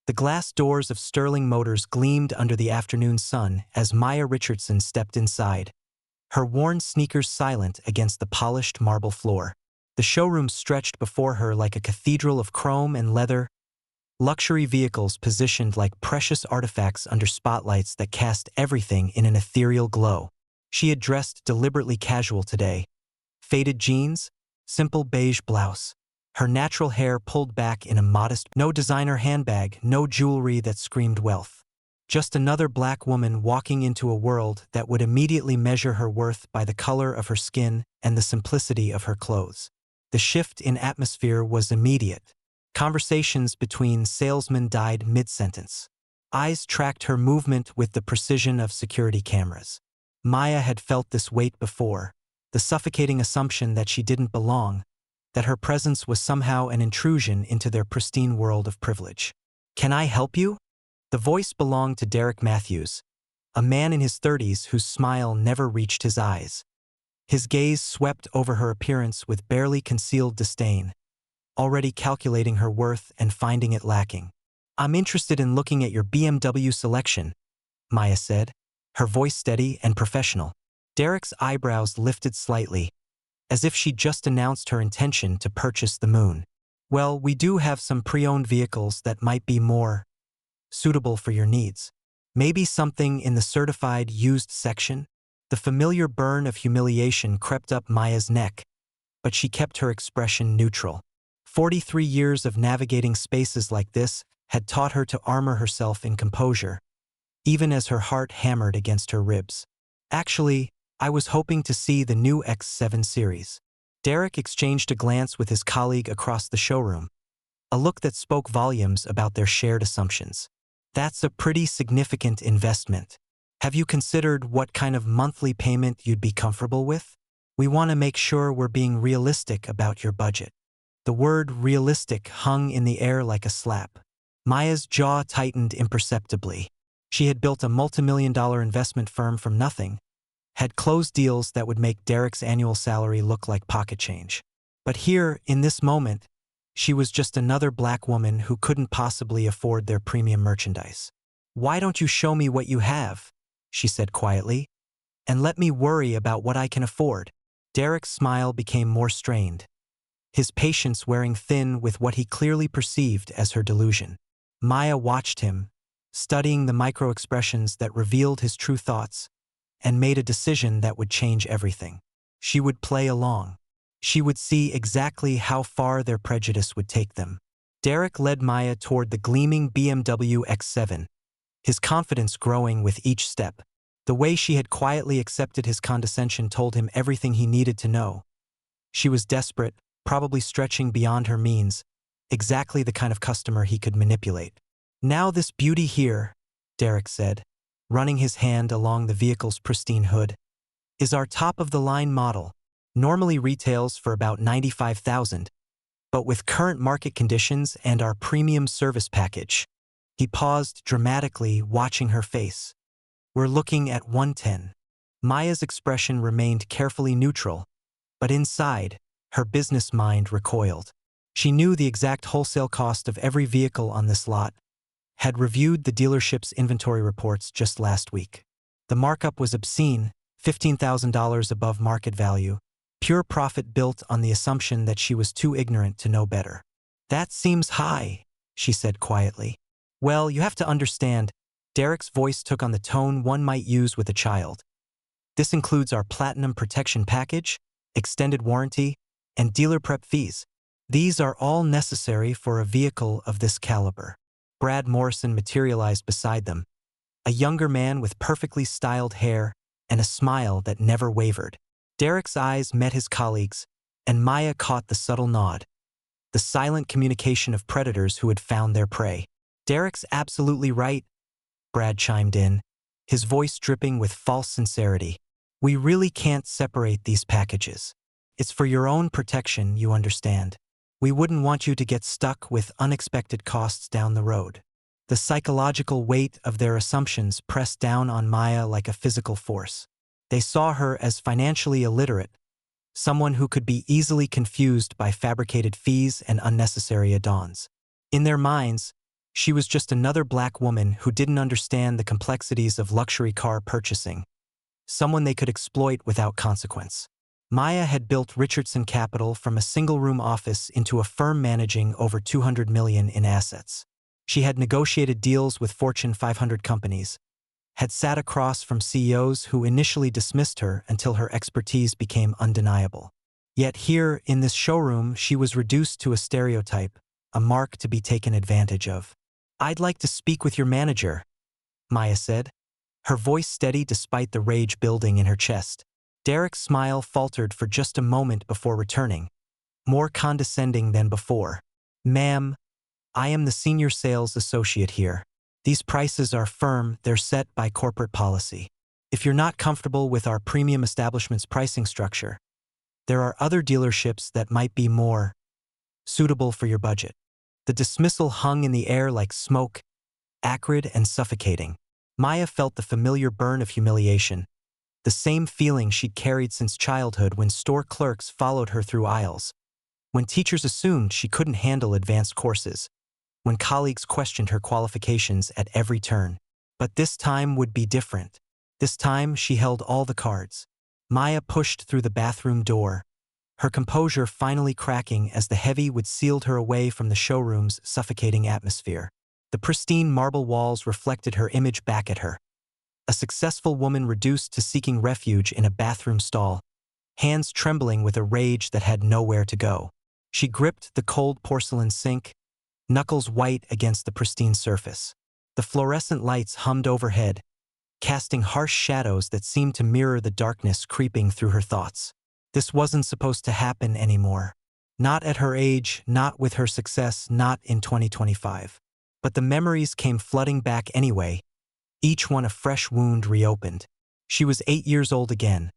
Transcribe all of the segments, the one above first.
The glass doors of Sterling Motors gleamed under the afternoon sun as Maya Richardson stepped inside, her worn sneakers silent against the polished marble floor. The showroom stretched before her like a cathedral of chrome and leather, luxury vehicles positioned like precious artifacts under spotlights that cast everything in an ethereal glow. She had dressed deliberately casual today. Faded jeans, simple beige blouse. Her natural hair pulled back in a modest, no designer handbag, no jewelry that screamed wealth. Just another black woman walking into a world that would immediately measure her worth by the color of her skin and the simplicity of her clothes. The shift in atmosphere was immediate. Conversations between salesmen died mid-sentence. Eyes tracked her movement with the precision of security cameras. Maya had felt this weight before, the suffocating assumption that she didn't belong, that her presence was somehow an intrusion into their pristine world of privilege. "Can I help you?" The voice belonged to Derek Matthews, a man in his 30s whose smile never reached his eyes. His gaze swept over her appearance with barely concealed disdain, already calculating her worth and finding it lacking. "I'm interested in looking at your BMW selection," Maya said, her voice steady and professional. Derek's eyebrows lifted slightly, as if she'd just announced her intention to purchase the moon. "Well, we do have some pre-owned vehicles that might be more suitable for your needs. Maybe something in the certified used section?" The familiar burn of humiliation crept up Maya's neck, but she kept her expression neutral. 43 years of navigating spaces like this had taught her to armor herself in composure, even as her heart hammered against her ribs. "Actually, I was hoping to see the new X7 series." Derek exchanged a glance with his colleague across the showroom, a look that spoke volumes about their shared assumptions. "That's a pretty significant investment. Have you considered what kind of monthly payment you'd be comfortable with? We want to make sure we're being realistic about your budget." The word realistic hung in the air like a slap. Maya's jaw tightened imperceptibly. She had built a multimillion-dollar investment firm from nothing, had closed deals that would make Derek's annual salary look like pocket change. But here, in this moment, she was just another black woman who couldn't possibly afford their premium merchandise. "Why don't you show me what you have?" she said quietly, "and let me worry about what I can afford." Derek's smile became more strained, his patience wearing thin with what he clearly perceived as her delusion. Maya watched him, studying the micro-expressions that revealed his true thoughts, and made a decision that would change everything. She would play along. She would see exactly how far their prejudice would take them. Derek led Maya toward the gleaming BMW X7, his confidence growing with each step. The way she had quietly accepted his condescension told him everything he needed to know. She was desperate, probably stretching beyond her means, exactly the kind of customer he could manipulate. "Now this beauty here," Derek said, running his hand along the vehicle's pristine hood, "is our top-of-the-line model. Normally retails for about $95,000, but with current market conditions and our premium service package." He paused dramatically, watching her face. "We're looking at 110. Maya's expression remained carefully neutral, but inside, her business mind recoiled. She knew the exact wholesale cost of every vehicle on this lot, had reviewed the dealership's inventory reports just last week. The markup was obscene, $15,000 above market value, pure profit built on the assumption that she was too ignorant to know better. "That seems high," she said quietly. "Well, you have to understand," Derek's voice took on the tone one might use with a child. "This includes our platinum protection package, extended warranty, and dealer prep fees. These are all necessary for a vehicle of this caliber." Brad Morrison materialized beside them, a younger man with perfectly styled hair and a smile that never wavered. Derek's eyes met his colleagues, and Maya caught the subtle nod, the silent communication of predators who had found their prey. "Derek's absolutely right," Brad chimed in, his voice dripping with false sincerity. "We really can't separate these packages. It's for your own protection, you understand. We wouldn't want you to get stuck with unexpected costs down the road." The psychological weight of their assumptions pressed down on Maya like a physical force. They saw her as financially illiterate, someone who could be easily confused by fabricated fees and unnecessary add-ons. In their minds, She was just another black woman who didn't understand the complexities of luxury car purchasing, someone they could exploit without consequence. Maya had built Richardson Capital from a single-room office into a firm managing over $200 million in assets. She had negotiated deals with Fortune 500 companies, had sat across from CEOs who initially dismissed her until her expertise became undeniable. Yet here, in this showroom, she was reduced to a stereotype, a mark to be taken advantage of. "I'd like to speak with your manager," Maya said, her voice steady despite the rage building in her chest. Derek's smile faltered for just a moment before returning, more condescending than before. "Ma'am, I am the senior sales associate here. These prices are firm, they're set by corporate policy. If you're not comfortable with our premium establishment's pricing structure, there are other dealerships that might be more suitable for your budget." The dismissal hung in the air like smoke, acrid and suffocating. Maya felt the familiar burn of humiliation, the same feeling she'd carried since childhood when store clerks followed her through aisles, when teachers assumed she couldn't handle advanced courses, when colleagues questioned her qualifications at every turn. But this time would be different. This time she held all the cards. Maya pushed through the bathroom door, her composure finally cracking as the heavy wood sealed her away from the showroom's suffocating atmosphere. The pristine marble walls reflected her image back at her. A successful woman reduced to seeking refuge in a bathroom stall, hands trembling with a rage that had nowhere to go. She gripped the cold porcelain sink, knuckles white against the pristine surface. The fluorescent lights hummed overhead, casting harsh shadows that seemed to mirror the darkness creeping through her thoughts. This wasn't supposed to happen anymore. Not at her age, not with her success, not in 2025. But the memories came flooding back anyway, each one a fresh wound reopened. She was 8 years old again,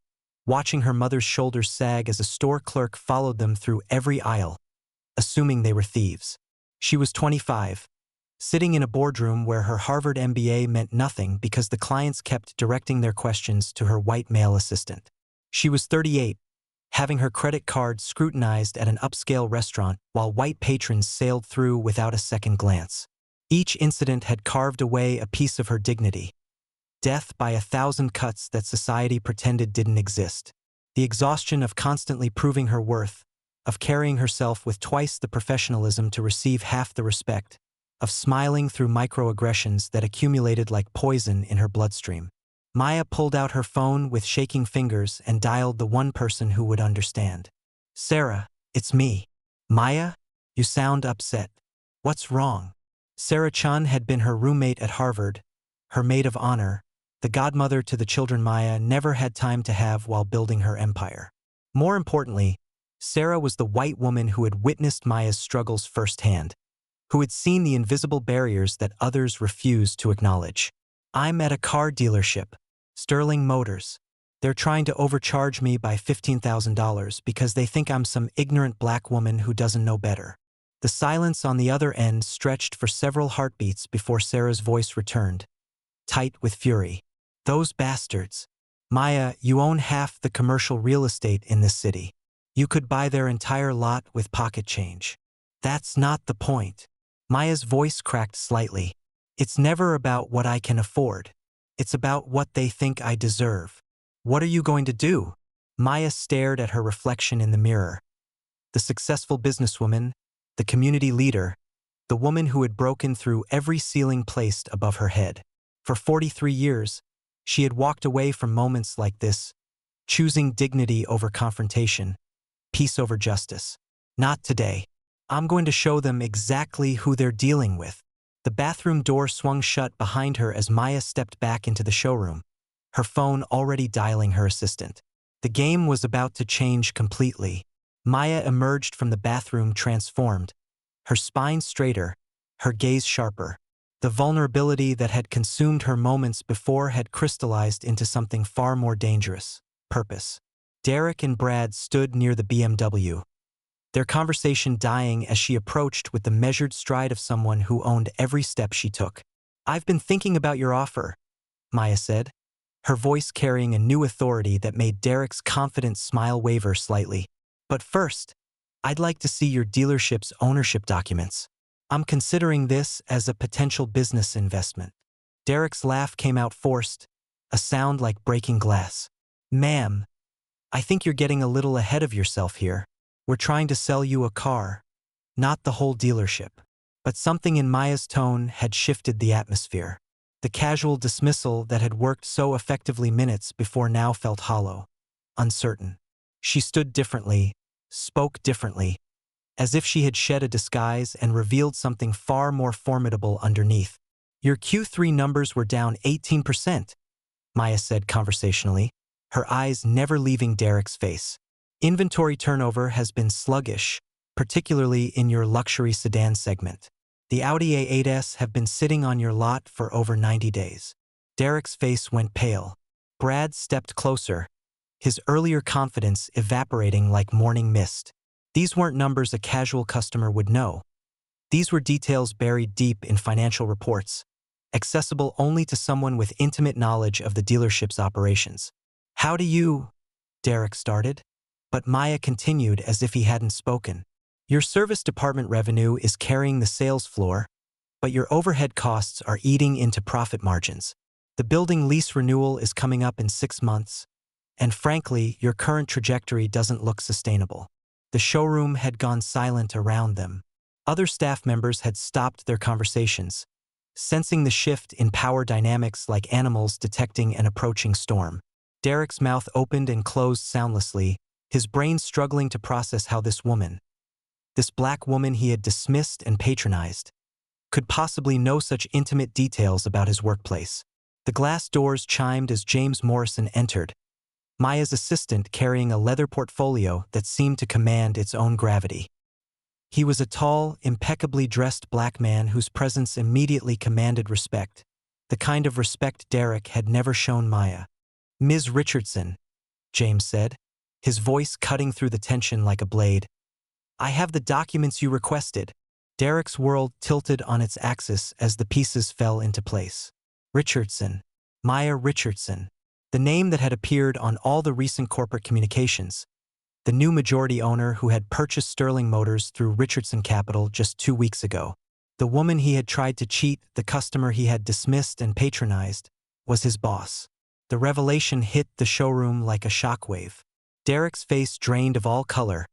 watching her mother's shoulders sag as a store clerk followed them through every aisle, assuming they were thieves. She was 25, sitting in a boardroom where her Harvard MBA meant nothing because the clients kept directing their questions to her white male assistant. She was 38, having her credit card scrutinized at an upscale restaurant while white patrons sailed through without a second glance. Each incident had carved away a piece of her dignity. Death by 1,000 cuts that society pretended didn't exist. The exhaustion of constantly proving her worth, of carrying herself with twice the professionalism to receive half the respect, of smiling through microaggressions that accumulated like poison in her bloodstream. Maya pulled out her phone with shaking fingers and dialed the one person who would understand. "Sarah, it's me." "Maya, you sound upset. What's wrong?" Sarah Chun had been her roommate at Harvard, her maid of honor, the godmother to the children Maya never had time to have while building her empire. More importantly, Sarah was the white woman who had witnessed Maya's struggles firsthand, who had seen the invisible barriers that others refused to acknowledge. "I'm at a car dealership, Sterling Motors. They're trying to overcharge me by $15,000 because they think I'm some ignorant black woman who doesn't know better." The silence on the other end stretched for several heartbeats before Sarah's voice returned, tight with fury. "Those bastards. Maya, you own half the commercial real estate in this city. You could buy their entire lot with pocket change." "That's not the point." Maya's voice cracked slightly. "It's never about what I can afford. It's about what they think I deserve." "What are you going to do?" Maya stared at her reflection in the mirror. The successful businesswoman, the community leader, the woman who had broken through every ceiling placed above her head. For 43 years, she had walked away from moments like this, choosing dignity over confrontation, peace over justice. "Not today. I'm going to show them exactly who they're dealing with." The bathroom door swung shut behind her as Maya stepped back into the showroom, her phone already dialing her assistant. The game was about to change completely. Maya emerged from the bathroom transformed, her spine straighter, her gaze sharper. The vulnerability that had consumed her moments before had crystallized into something far more dangerous: purpose. Derek and Brad stood near the BMW, their conversation dying as she approached with the measured stride of someone who owned every step she took. "I've been thinking about your offer," Maya said, her voice carrying a new authority that made Derek's confident smile waver slightly. "But first, I'd like to see your dealership's ownership documents." I'm considering this as a potential business investment. Derek's laugh came out forced, a sound like breaking glass. Ma'am, I think you're getting a little ahead of yourself here. We're trying to sell you a car, not the whole dealership. But something in Maya's tone had shifted the atmosphere. The casual dismissal that had worked so effectively minutes before now felt hollow, uncertain. She stood differently, spoke differently, as if she had shed a disguise and revealed something far more formidable underneath. Your Q3 numbers were down 18%, Maya said conversationally, her eyes never leaving Derek's face. Inventory turnover has been sluggish, particularly in your luxury sedan segment. The Audi A8s have been sitting on your lot for over 90 days. Derek's face went pale. Brad stepped closer, his earlier confidence evaporating like morning mist. These weren't numbers a casual customer would know. These were details buried deep in financial reports, accessible only to someone with intimate knowledge of the dealership's operations. How do you? Derek started, but Maya continued as if he hadn't spoken. Your service department revenue is carrying the sales floor, but your overhead costs are eating into profit margins. The building lease renewal is coming up in 6 months, and frankly, your current trajectory doesn't look sustainable. The showroom had gone silent around them. Other staff members had stopped their conversations, sensing the shift in power dynamics like animals detecting an approaching storm. Derek's mouth opened and closed soundlessly, his brain struggling to process how this black woman he had dismissed and patronized, could possibly know such intimate details about his workplace. The glass doors chimed as James Morrison entered, Maya's assistant carrying a leather portfolio that seemed to command its own gravity. He was a tall, impeccably dressed black man whose presence immediately commanded respect, the kind of respect Derek had never shown Maya. Ms. Richardson, James said, his voice cutting through the tension like a blade. I have the documents you requested. Derek's world tilted on its axis as the pieces fell into place. Richardson. Maya Richardson. The name that had appeared on all the recent corporate communications. The new majority owner who had purchased Sterling Motors through Richardson Capital just 2 weeks ago. The woman he had tried to cheat, the customer he had dismissed and patronized, was his boss. The revelation hit the showroom like a shockwave. Derek's face drained of all color,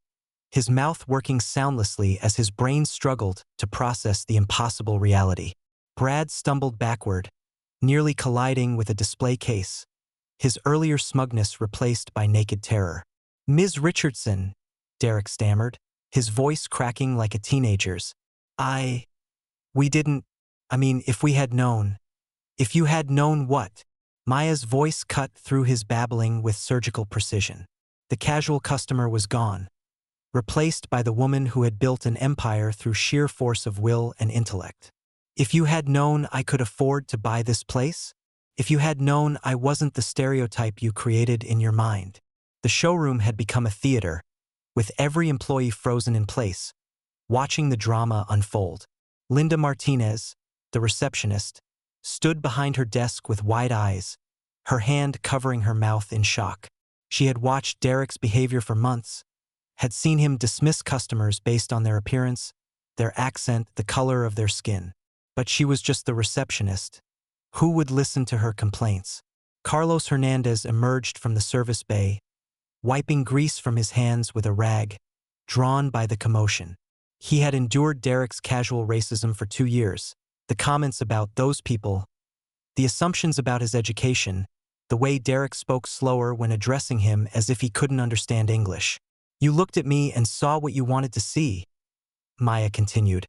his mouth working soundlessly as his brain struggled to process the impossible reality. Brad stumbled backward, nearly colliding with a display case, his earlier smugness replaced by naked terror. Ms. Richardson, Derek stammered, his voice cracking like a teenager's. We didn't, if we had known. If you had known what? Maya's voice cut through his babbling with surgical precision. The casual customer was gone, replaced by the woman who had built an empire through sheer force of will and intellect. If you had known I could afford to buy this place? If you had known I wasn't the stereotype you created in your mind. The showroom had become a theater, with every employee frozen in place, watching the drama unfold. Linda Martinez, the receptionist, stood behind her desk with wide eyes, her hand covering her mouth in shock. She had watched Derek's behavior for months, had seen him dismiss customers based on their appearance, their accent, the color of their skin. But she was just the receptionist. Who would listen to her complaints? Carlos Hernandez emerged from the service bay, wiping grease from his hands with a rag, drawn by the commotion. He had endured Derek's casual racism for 2 years. The comments about those people, the assumptions about his education, the way Derek spoke slower when addressing him as if he couldn't understand English. You looked at me and saw what you wanted to see, Maya continued,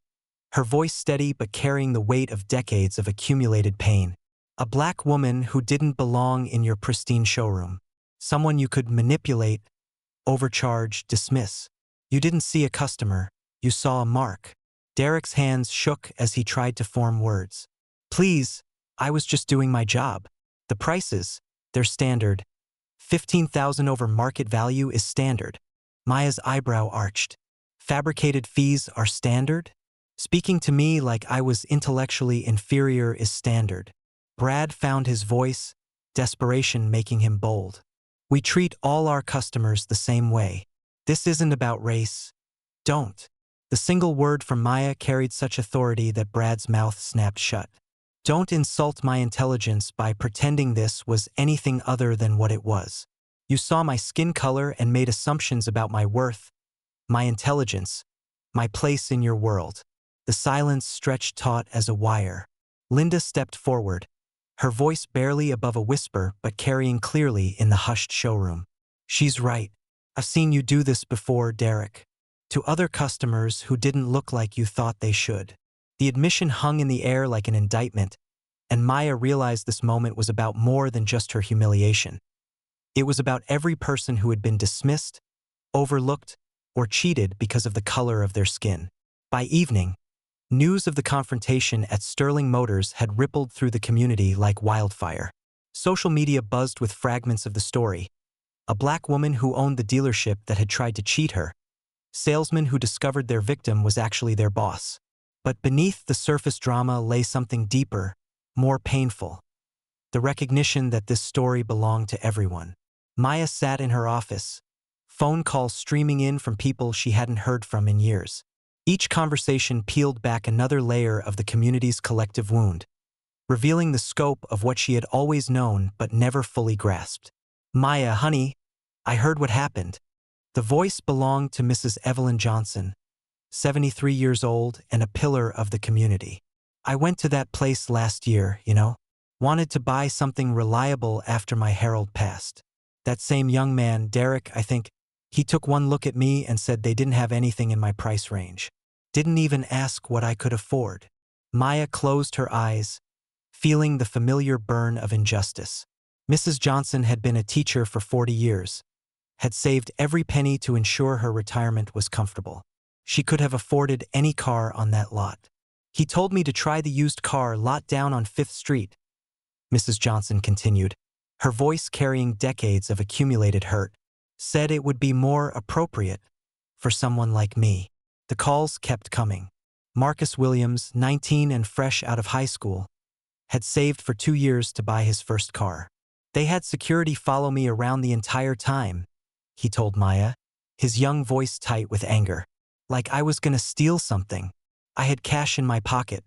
her voice steady but carrying the weight of decades of accumulated pain. A black woman who didn't belong in your pristine showroom. Someone you could manipulate, overcharge, dismiss. You didn't see a customer, you saw a mark. Derek's hands shook as he tried to form words. Please, I was just doing my job. The prices, they're standard. 15,000 over market value is standard. Maya's eyebrow arched. Fabricated fees are standard? Speaking to me like I was intellectually inferior is standard. Brad found his voice, desperation making him bold. We treat all our customers the same way. This isn't about race. Don't. The single word from Maya carried such authority that Brad's mouth snapped shut. Don't insult my intelligence by pretending this was anything other than what it was. You saw my skin color and made assumptions about my worth, my intelligence, my place in your world. The silence stretched taut as a wire. Linda stepped forward, her voice barely above a whisper but carrying clearly in the hushed showroom. She's right. I've seen you do this before, Derek. To other customers who didn't look like you thought they should. The admission hung in the air like an indictment, and Maya realized this moment was about more than just her humiliation. It was about every person who had been dismissed, overlooked, or cheated because of the color of their skin. By evening, news of the confrontation at Sterling Motors had rippled through the community like wildfire. Social media buzzed with fragments of the story. A black woman who owned the dealership that had tried to cheat her. Salesmen who discovered their victim was actually their boss. But beneath the surface drama lay something deeper, more painful. The recognition that this story belonged to everyone. Maya sat in her office, phone calls streaming in from people she hadn't heard from in years. Each conversation peeled back another layer of the community's collective wound, revealing the scope of what she had always known but never fully grasped. Maya, honey, I heard what happened. The voice belonged to Mrs. Evelyn Johnson, 73 years old and a pillar of the community. I went to that place last year, wanted to buy something reliable after my Harold passed. That same young man, Derek, I think, he took one look at me and said they didn't have anything in my price range. Didn't even ask what I could afford. Maya closed her eyes, feeling the familiar burn of injustice. Mrs. Johnson had been a teacher for 40 years, had saved every penny to ensure her retirement was comfortable. She could have afforded any car on that lot. He told me to try the used car lot down on 5th Street, Mrs. Johnson continued, her voice carrying decades of accumulated hurt. Said it would be more appropriate for someone like me. The calls kept coming. Marcus Williams, 19 and fresh out of high school, had saved for 2 years to buy his first car. They had security follow me around the entire time, he told Maya, his young voice tight with anger. Like I was gonna steal something. I had cash in my pocket.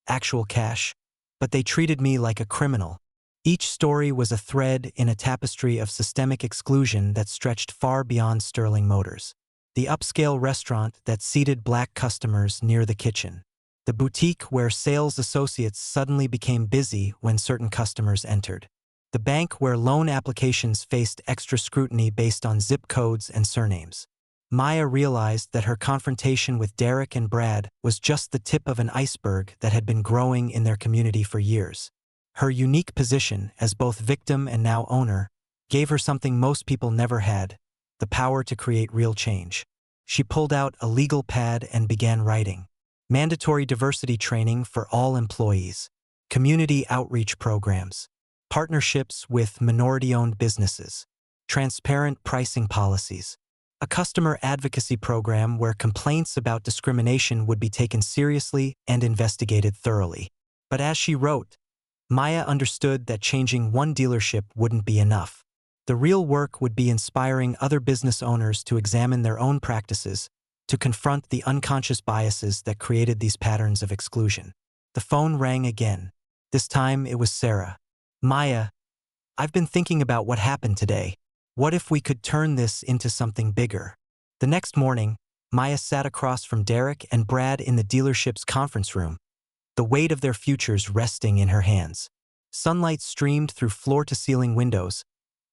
Actual cash. But they treated me like a criminal. Each story was a thread in a tapestry of systemic exclusion that stretched far beyond Sterling Motors. The upscale restaurant that seated black customers near the kitchen. The boutique where sales associates suddenly became busy when certain customers entered. The bank where loan applications faced extra scrutiny based on zip codes and surnames. Maya realized that her confrontation with Derek and Brad was just the tip of an iceberg that had been growing in their community for years. Her unique position as both victim and now owner gave her something most people never had, the power to create real change. She pulled out a legal pad and began writing. Mandatory diversity training for all employees, community outreach programs, partnerships with minority-owned businesses, transparent pricing policies, a customer advocacy program where complaints about discrimination would be taken seriously and investigated thoroughly. But as she wrote, Maya understood that changing one dealership wouldn't be enough. The real work would be inspiring other business owners to examine their own practices, to confront the unconscious biases that created these patterns of exclusion. The phone rang again. This time it was Sarah. Maya, I've been thinking about what happened today. What if we could turn this into something bigger? The next morning, Maya sat across from Derek and Brad in the dealership's conference room, the weight of their futures resting in her hands. Sunlight streamed through floor-to-ceiling windows,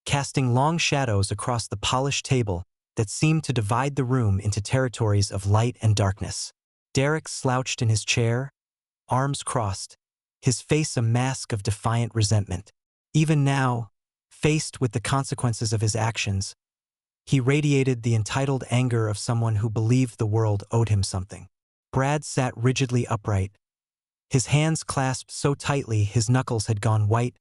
casting long shadows across the polished table that seemed to divide the room into territories of light and darkness. Derek slouched in his chair, arms crossed, his face a mask of defiant resentment. Even now, faced with the consequences of his actions, he radiated the entitled anger of someone who believed the world owed him something. Brad sat rigidly upright, his hands clasped so tightly his knuckles had gone white,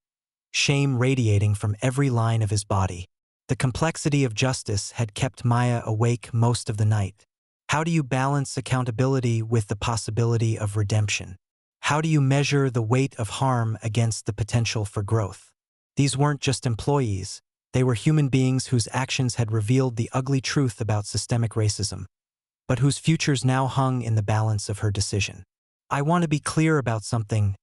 shame radiating from every line of his body. The complexity of justice had kept Maya awake most of the night. How do you balance accountability with the possibility of redemption? How do you measure the weight of harm against the potential for growth? These weren't just employees, they were human beings whose actions had revealed the ugly truth about systemic racism. but whose futures now hung in the balance of her decision. "I want to be clear about something,"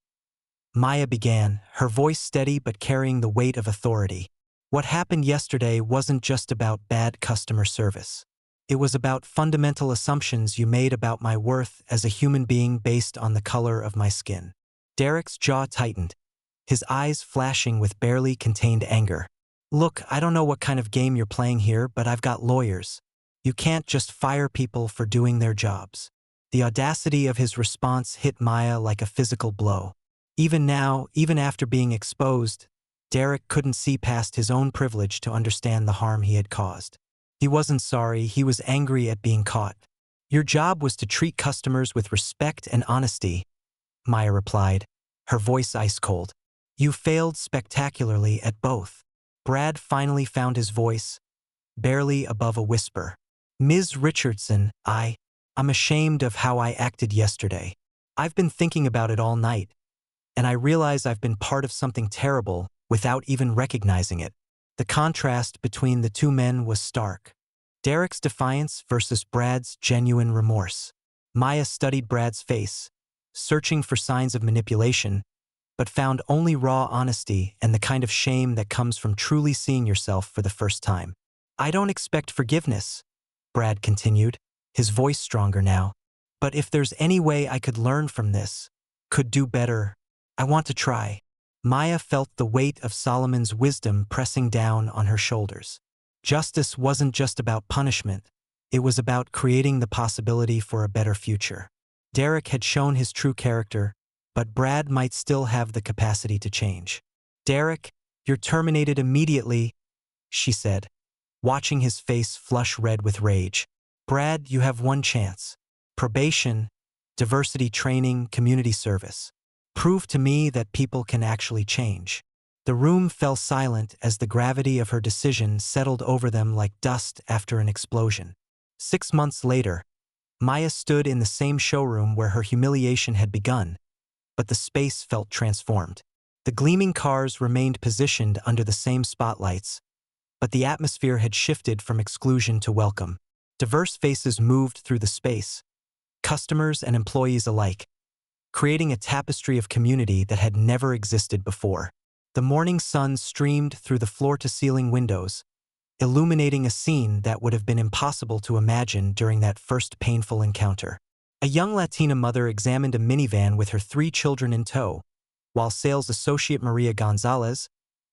Maya began, her voice steady but carrying the weight of authority. "What happened yesterday wasn't just about bad customer service. It was about fundamental assumptions you made about my worth as a human being based on the color of my skin." Derek's jaw tightened, his eyes flashing with barely contained anger. "Look, I don't know what kind of game you're playing here, but I've got lawyers. You can't just fire people for doing their jobs." The audacity of his response hit Maya like a physical blow. Even now, even after being exposed, Derek couldn't see past his own privilege to understand the harm he had caused. He wasn't sorry, he was angry at being caught. "Your job was to treat customers with respect and honesty," Maya replied, her voice ice-cold. "You failed spectacularly at both." Brad finally found his voice, barely above a whisper. "Ms. Richardson, I'm ashamed of how I acted yesterday. I've been thinking about it all night, and I realize I've been part of something terrible without even recognizing it." The contrast between the two men was stark. Derek's defiance versus Brad's genuine remorse. Maya studied Brad's face, searching for signs of manipulation, but found only raw honesty and the kind of shame that comes from truly seeing yourself for the first time. "I don't expect forgiveness," Brad continued, his voice stronger now. "But if there's any way I could learn from this, could do better, I want to try." Maya felt the weight of Solomon's wisdom pressing down on her shoulders. Justice wasn't just about punishment, it was about creating the possibility for a better future. Derek had shown his true character, but Brad might still have the capacity to change. "Derek, you're terminated immediately," she said, watching his face flush red with rage. "Brad, you have one chance. Probation, diversity training, community service. Prove to me that people can actually change." The room fell silent as the gravity of her decision settled over them like dust after an explosion. 6 months later, Maya stood in the same showroom where her humiliation had begun, but the space felt transformed. The gleaming cars remained positioned under the same spotlights, but the atmosphere had shifted from exclusion to welcome. Diverse faces moved through the space, customers and employees alike, creating a tapestry of community that had never existed before. The morning sun streamed through the floor-to-ceiling windows, illuminating a scene that would have been impossible to imagine during that first painful encounter. A young Latina mother examined a minivan with her 3 children in tow, while sales associate Maria Gonzalez,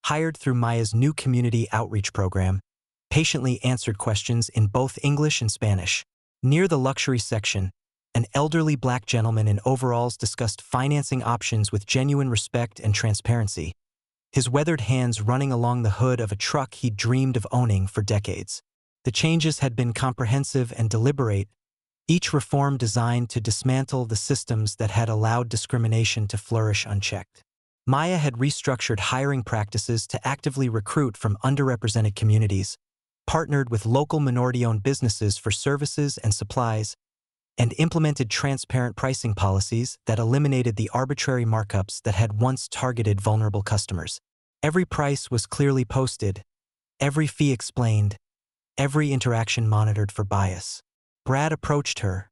hired through Maya's new community outreach program, patiently answered questions in both English and Spanish. Near the luxury section, an elderly black gentleman in overalls discussed financing options with genuine respect and transparency, his weathered hands running along the hood of a truck he'd dreamed of owning for decades. The changes had been comprehensive and deliberate, each reform designed to dismantle the systems that had allowed discrimination to flourish unchecked. Maya had restructured hiring practices to actively recruit from underrepresented communities, partnered with local minority-owned businesses for services and supplies, and implemented transparent pricing policies that eliminated the arbitrary markups that had once targeted vulnerable customers. Every price was clearly posted, every fee explained, every interaction monitored for bias. Brad approached her,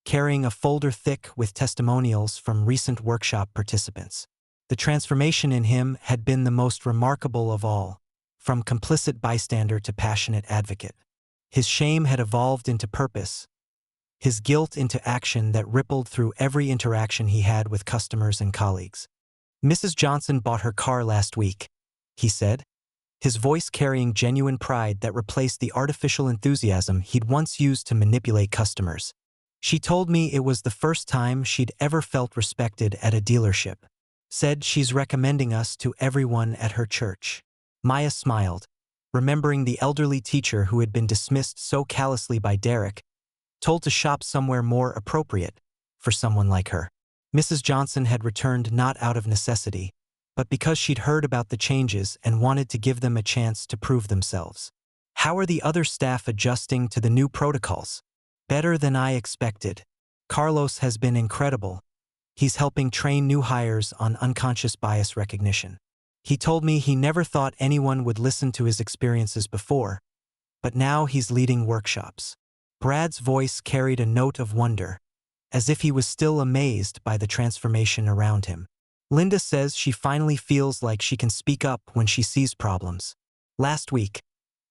carrying a folder thick with testimonials from recent workshop participants. The transformation in him had been the most remarkable of all, from complicit bystander to passionate advocate. His shame had evolved into purpose, his guilt into action that rippled through every interaction he had with customers and colleagues. "Mrs. Johnson bought her car last week," he said, his voice carrying genuine pride that replaced the artificial enthusiasm he'd once used to manipulate customers. "She told me it was the first time she'd ever felt respected at a dealership. Said she's recommending us to everyone at her church." Maya smiled, remembering the elderly teacher who had been dismissed so callously by Derek, told to shop somewhere more appropriate for someone like her. Mrs. Johnson had returned not out of necessity, but because she'd heard about the changes and wanted to give them a chance to prove themselves. "How are the other staff adjusting to the new protocols?" "Better than I expected. Carlos has been incredible. He's helping train new hires on unconscious bias recognition. He told me he never thought anyone would listen to his experiences before, but now he's leading workshops." Brad's voice carried a note of wonder, as if he was still amazed by the transformation around him. Linda says she finally feels like she can speak up when she sees problems. Last week,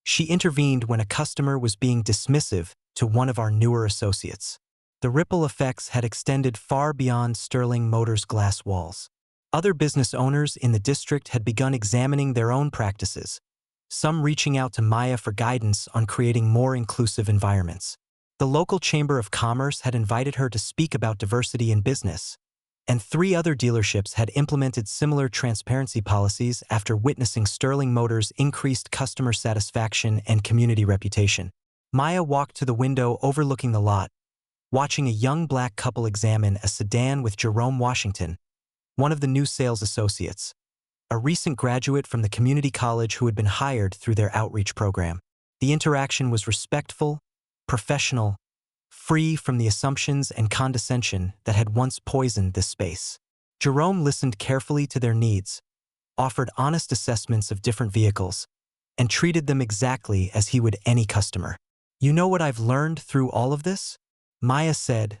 she intervened when a customer was being dismissive to one of our newer associates. The ripple effects had extended far beyond Sterling Motors' glass walls. Other business owners in the district had begun examining their own practices, some reaching out to Maya for guidance on creating more inclusive environments. The local Chamber of Commerce had invited her to speak about diversity in business, and 3 other dealerships had implemented similar transparency policies after witnessing Sterling Motors' increased customer satisfaction and community reputation. Maya walked to the window overlooking the lot, watching a young black couple examine a sedan with Jerome Washington, one of the new sales associates, a recent graduate from the community college who had been hired through their outreach program. The interaction was respectful, professional, free from the assumptions and condescension that had once poisoned this space. Jerome listened carefully to their needs, offered honest assessments of different vehicles, and treated them exactly as he would any customer. "You know what I've learned through all of this?" Maya said,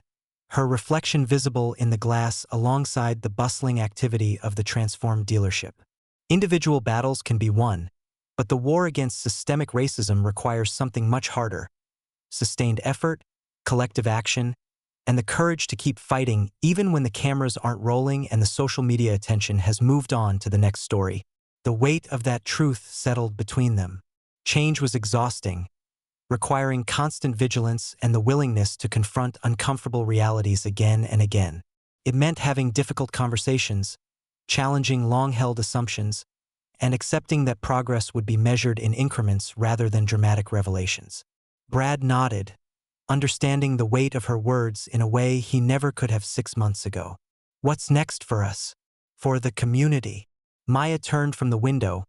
her reflection visible in the glass alongside the bustling activity of the transformed dealership. Individual battles can be won, but the war against systemic racism requires something much harder: sustained effort, collective action, and the courage to keep fighting even when the cameras aren't rolling and the social media attention has moved on to the next story. The weight of that truth settled between them. Change was exhausting, requiring constant vigilance and the willingness to confront uncomfortable realities again and again. It meant having difficult conversations, challenging long-held assumptions, and accepting that progress would be measured in increments rather than dramatic revelations. Brad nodded, understanding the weight of her words in a way he never could have 6 months ago. "What's next for us? For the community?" Maya turned from the window,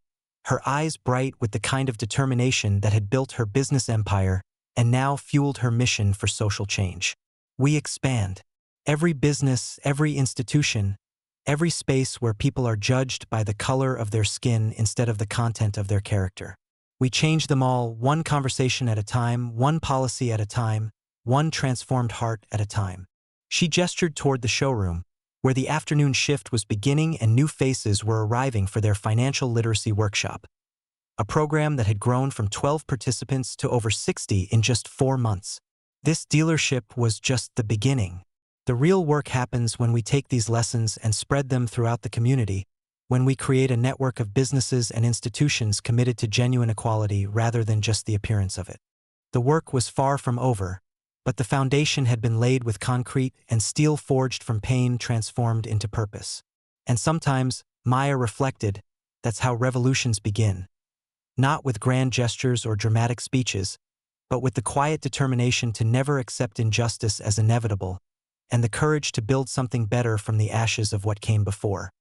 her eyes bright with the kind of determination that had built her business empire and now fueled her mission for social change. "We expand. Every business, every institution, every space where people are judged by the color of their skin instead of the content of their character. We change them all, one conversation at a time, one policy at a time, one transformed heart at a time." She gestured toward the showroom, where the afternoon shift was beginning and new faces were arriving for their financial literacy workshop, a program that had grown from 12 participants to over 60 in just 4 months. This dealership was just the beginning. The real work happens when we take these lessons and spread them throughout the community, when we create a network of businesses and institutions committed to genuine equality rather than just the appearance of it. The work was far from over, but the foundation had been laid with concrete and steel forged from pain transformed into purpose. And sometimes, Maya reflected, that's how revolutions begin. Not with grand gestures or dramatic speeches, but with the quiet determination to never accept injustice as inevitable, and the courage to build something better from the ashes of what came before.